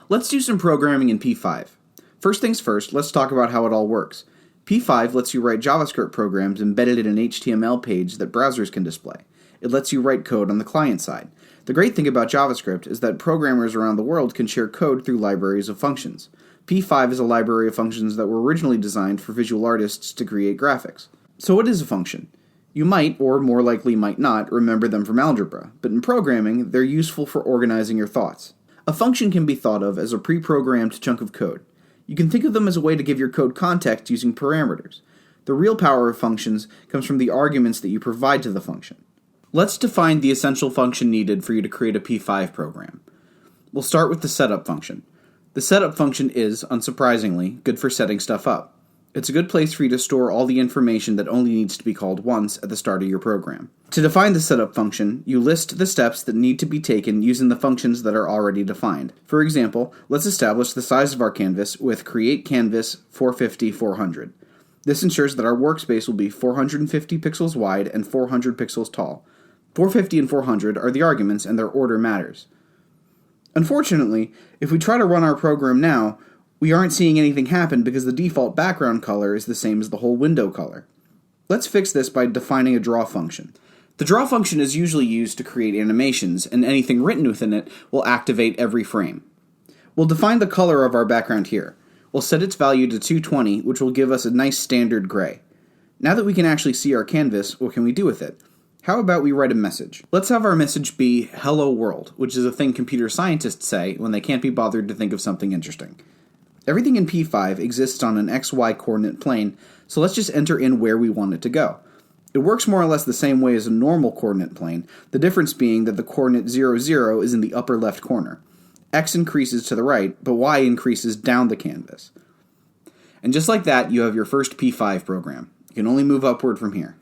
Let's do some programming in P5. First things first, let's talk about how it all works. P5 lets you write JavaScript programs embedded in an HTML page that browsers can display. It lets you write code on the client side. The great thing about JavaScript is that programmers around the world can share code through libraries of functions. P5 is a library of functions that were originally designed for visual artists to create graphics. So what is a function? You might, or more likely might not, remember them from algebra, but in programming, they're useful for organizing your thoughts. A function can be thought of as a pre-programmed chunk of code. You can think of them as a way to give your code context using parameters. The real power of functions comes from the arguments that you provide to the function. Let's define the essential function needed for you to create a P5 program. We'll start with the setup function. The setup function is, unsurprisingly, good for setting stuff up. It's a good place for you to store all the information that only needs to be called once at the start of your program. To define the setup function, you list the steps that need to be taken using the functions that are already defined. For example, let's establish the size of our canvas with createCanvas 450/400. This ensures that our workspace will be 450 pixels wide and 400 pixels tall. 450 and 400 are the arguments and their order matters. Unfortunately, if we try to run our program now, we aren't seeing anything happen because the default background color is the same as the whole window color. Let's fix this by defining a draw function. The draw function is usually used to create animations, and anything written within it will activate every frame. We'll define the color of our background here. We'll set its value to 220, which will give us a nice standard gray. Now that we can actually see our canvas, what can we do with it? How about we write a message? Let's have our message be "Hello World," which is a thing computer scientists say when they can't be bothered to think of something interesting. Everything in P5 exists on an XY coordinate plane, so let's just enter in where we want it to go. It works more or less the same way as a normal coordinate plane, the difference being that the coordinate 0, 0 is in the upper left corner. X increases to the right, but Y increases down the canvas. And just like that, you have your first P5 program. You can only move upward from here.